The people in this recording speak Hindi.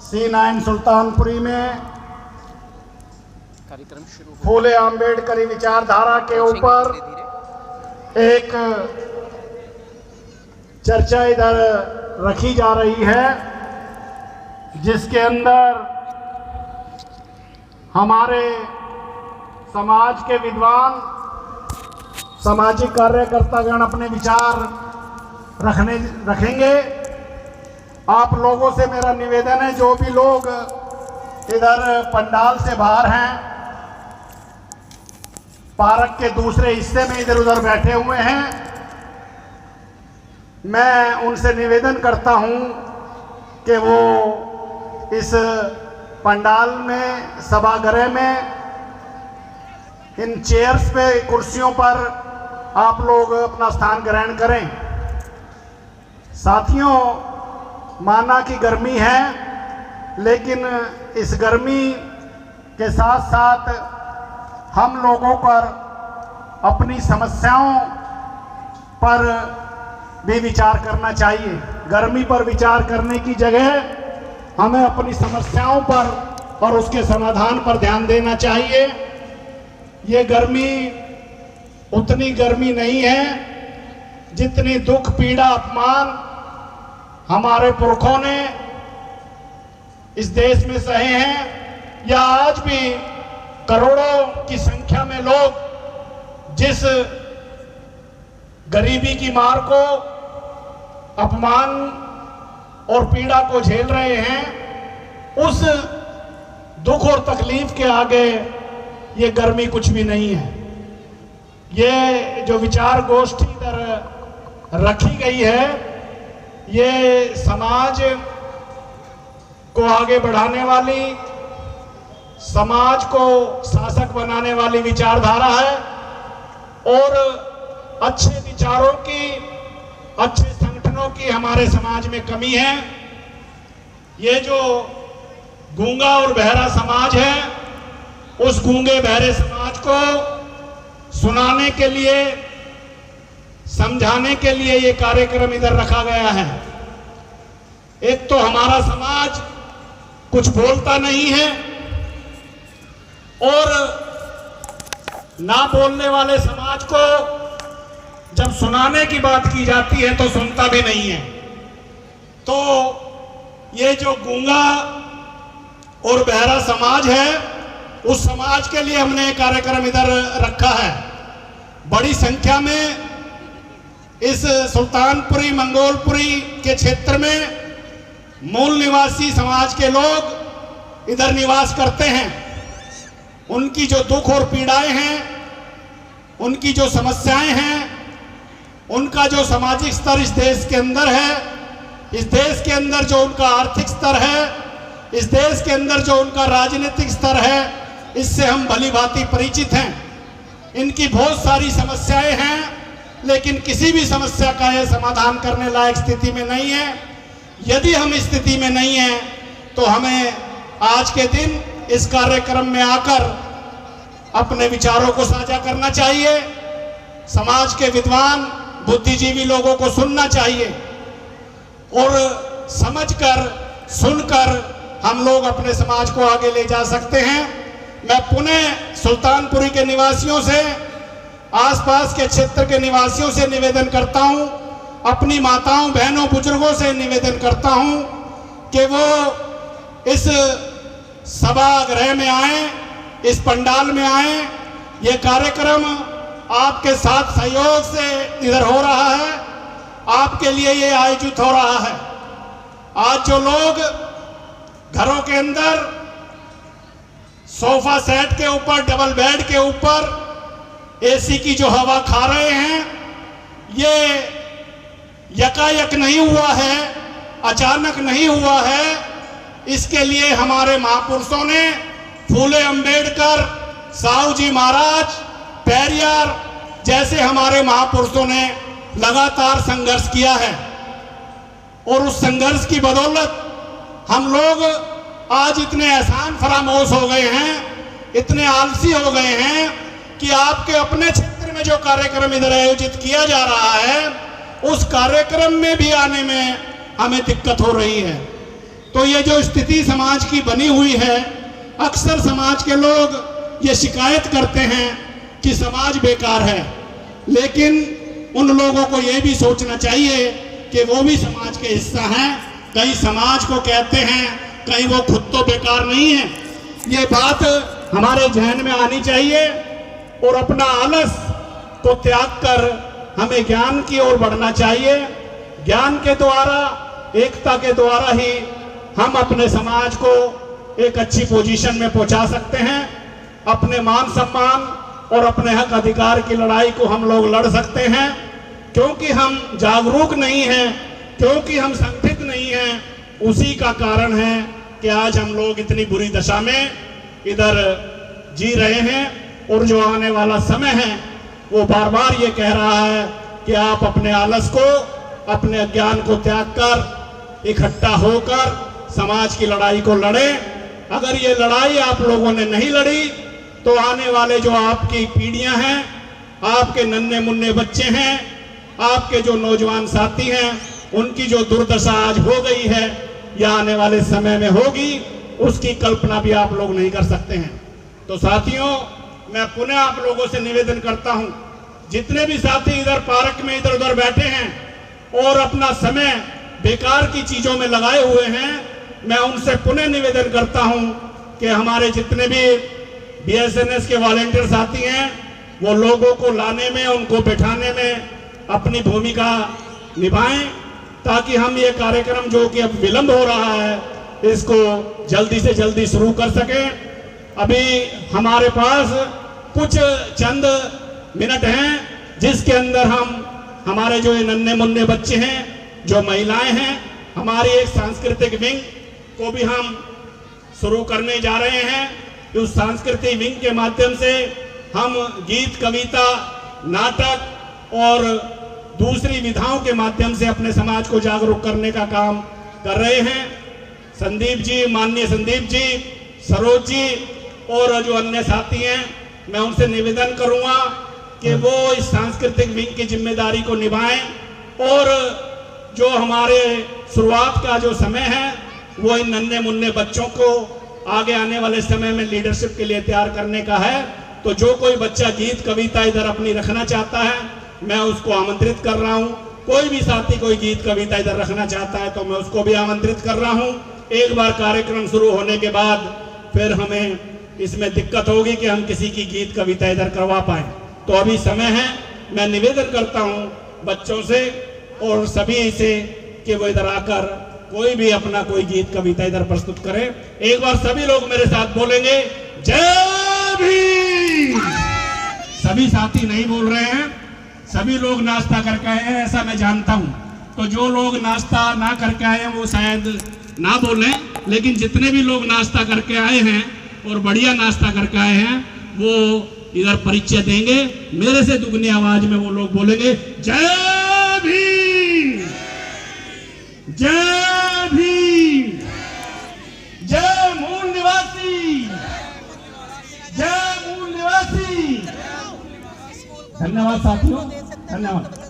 C9 सुल्तानपुरी में कार्यक्रम शुरू फूले आम्बेडकरी विचारधारा के ऊपर एक चर्चा इधर रखी जा रही है, जिसके अंदर हमारे समाज के विद्वान सामाजिक कार्यकर्तागण अपने विचार रखेंगे। आप लोगों से मेरा निवेदन है, जो भी लोग इधर पंडाल से बाहर हैं, पार्क के दूसरे हिस्से में इधर उधर बैठे हुए हैं, मैं उनसे निवेदन करता हूं कि वो इस पंडाल में, सभागृह में, इन चेयर्स पे, कुर्सियों पर आप लोग अपना स्थान ग्रहण करें। साथियों, माना कि गर्मी है, लेकिन इस गर्मी के साथ साथ हम लोगों पर अपनी समस्याओं पर भी विचार करना चाहिए। गर्मी पर विचार करने की जगह हमें अपनी समस्याओं पर और उसके समाधान पर ध्यान देना चाहिए। ये गर्मी उतनी गर्मी नहीं है जितनी दुख, पीड़ा, अपमान हमारे पुरखों ने इस देश में सहे हैं, या आज भी करोड़ों की संख्या में लोग जिस गरीबी की मार को, अपमान और पीड़ा को झेल रहे हैं, उस दुख और तकलीफ के आगे ये गर्मी कुछ भी नहीं है। ये जो विचार गोष्ठी इधर रखी गई है, ये समाज को आगे बढ़ाने वाली, समाज को शासक बनाने वाली विचारधारा है, और अच्छे विचारों की, अच्छे संगठनों की हमारे समाज में कमी है। ये जो गूंगा और बहरा समाज है, उस गूंगे बहरे समाज को सुनाने के लिए, समझाने के लिए ये कार्यक्रम इधर रखा गया है। एक तो हमारा समाज कुछ बोलता नहीं है, और ना बोलने वाले समाज को जब सुनाने की बात की जाती है तो सुनता भी नहीं है। तो ये जो गूंगा और बहरा समाज है, उस समाज के लिए हमने कार्यक्रम इधर रखा है। बड़ी संख्या में इस सुल्तानपुरी, मंगोलपुरी के क्षेत्र में मूल निवासी समाज के लोग इधर निवास करते हैं। उनकी जो दुख और पीड़ाएं हैं, उनकी जो समस्याएं हैं, उनका जो सामाजिक स्तर इस देश के अंदर है, इस देश के अंदर जो उनका आर्थिक स्तर है, इस देश के अंदर जो उनका राजनीतिक स्तर है, इससे हम भली भांति परिचित हैं। इनकी बहुत सारी समस्याएं हैं, लेकिन किसी भी समस्या का यह समाधान करने लायक स्थिति में नहीं है। यदि हम इस स्थिति में नहीं हैं, तो हमें आज के दिन इस कार्यक्रम में आकर अपने विचारों को साझा करना चाहिए। समाज के विद्वान, बुद्धिजीवी लोगों को सुनना चाहिए, और समझकर, सुनकर हम लोग अपने समाज को आगे ले जा सकते हैं। मैं पुनः सुल्तानपुरी के निवासियों से, आसपास के क्षेत्र के निवासियों से निवेदन करता हूं, अपनी माताओं, बहनों, बुजुर्गों से निवेदन करता हूं कि वो इस सभागृह में आए, इस पंडाल में आए। ये कार्यक्रम आपके साथ सहयोग से इधर हो रहा है, आपके लिए ये आयोजित हो रहा है। आज जो लोग घरों के अंदर सोफा सेट के ऊपर, डबल बेड के ऊपर एसी की जो हवा खा रहे हैं, ये यकायक नहीं हुआ है, अचानक नहीं हुआ है। इसके लिए हमारे महापुरुषों ने, फूले अंबेडकर, साहू जी महाराज, पेरियार जैसे हमारे महापुरुषों ने लगातार संघर्ष किया है, और उस संघर्ष की बदौलत हम लोग आज इतने आसान फरामोश हो गए हैं, इतने आलसी हो गए हैं कि आपके अपने क्षेत्र में जो कार्यक्रम इधर आयोजित किया जा रहा है, उस कार्यक्रम में भी आने में हमें दिक्कत हो रही है। तो ये जो स्थिति समाज की बनी हुई है, अक्सर समाज के लोग ये शिकायत करते हैं कि समाज बेकार है, लेकिन उन लोगों को ये भी सोचना चाहिए कि वो भी समाज के हिस्सा हैं। कहीं समाज को कहते हैं, कहीं वो खुद तो बेकार नहीं है। ये बात हमारे जहन में आनी चाहिए और अपना आलस को त्याग कर हमें ज्ञान की ओर बढ़ना चाहिए। ज्ञान के द्वारा, एकता के द्वारा ही हम अपने समाज को एक अच्छी पोजीशन में पहुंचा सकते हैं। अपने मान सम्मान और अपने हक अधिकार की लड़ाई को हम लोग लड़ सकते हैं। क्योंकि हम जागरूक नहीं हैं, क्योंकि हम संगठित नहीं हैं, उसी का कारण है कि आज हम लोग इतनी बुरी दशा में इधर जी रहे हैं। और जो आने वाला समय है वो बार बार ये कह रहा है कि आप अपने आलस को, अपने अज्ञान को त्याग कर इकट्ठा होकर समाज की लड़ाई को लड़ें। अगर ये लड़ाई आप लोगों ने नहीं लड़ी तो आने वाले जो आपकी पीढ़ियां हैं, आपके नन्हे मुन्ने बच्चे हैं, आपके जो नौजवान साथी हैं, उनकी जो दुर्दशा आज हो गई है या आने वाले समय में होगी, उसकी कल्पना भी आप लोग नहीं कर सकते हैं। तो साथियों, मैं पुनः आप लोगों से निवेदन करता हूं, जितने भी साथी इधर पार्क में इधर उधर बैठे हैं और अपना समय बेकार की चीजों में लगाए हुए हैं, मैं उनसे पुनः निवेदन करता हूं कि हमारे जितने भी बीएसएनएस के वॉलेंटियर साथी हैं, वो लोगों को लाने में, उनको बैठाने में अपनी भूमिका निभाएं, ताकि हम ये कार्यक्रम जो कि अब विलंब हो रहा है, इसको जल्दी से जल्दी शुरू कर सकें। अभी हमारे पास कुछ चंद मिनट हैं जिसके अंदर हम हमारे जो ये नन्हे मुन्ने बच्चे हैं, जो महिलाएं हैं, हमारी एक सांस्कृतिक विंग को भी हम शुरू करने जा रहे हैं। उस सांस्कृतिक विंग के माध्यम से हम गीत, कविता, नाटक और दूसरी विधाओं के माध्यम से अपने समाज को जागरूक करने का काम कर रहे हैं। संदीप जी, माननीय संदीप जी, सरोज जी और जो अन्य साथी हैं, मैं उनसे निवेदन करूंगा कि वो इस सांस्कृतिक विंग की जिम्मेदारी को निभाएं और जो हमारे शुरुआत का जो समय है वो इन नन्हे मुन्ने बच्चों को आगे आने वाले समय में लीडरशिप के लिए तैयार करने का है। तो जो कोई बच्चा गीत, कविता इधर अपनी रखना चाहता है, मैं उसको आमंत्रित कर रहा हूं। कोई भी साथी कोई गीत, कविता इधर रखना चाहता है तो मैं उसको भी आमंत्रित कर रहा हूं। एक बार कार्यक्रम शुरू होने के बाद फिर हमें इसमें दिक्कत होगी कि हम किसी की गीत, कविता इधर करवा पाए। तो अभी समय है, मैं निवेदन करता हूं बच्चों से और सभी से कि वो इधर आकर कोई भी अपना कोई गीत, कविता इधर प्रस्तुत करे। एक बार सभी लोग मेरे साथ बोलेंगे, जय भीम। सभी साथी नहीं बोल रहे हैं, सभी लोग नाश्ता करके आए हैं, ऐसा मैं जानता हूं। तो जो लोग नाश्ता ना करके आए हैं वो शायद ना बोलें, लेकिन जितने भी लोग नाश्ता करके आए हैं और बढ़िया नाश्ता करके आए हैं, वो इधर परिचय देंगे। मेरे से दुगनी आवाज में वो लोग बोलेंगे, जय भीम, जय भीम, जय मूल निवासी, जय मूल निवासी। धन्यवाद साथियों, धन्यवाद।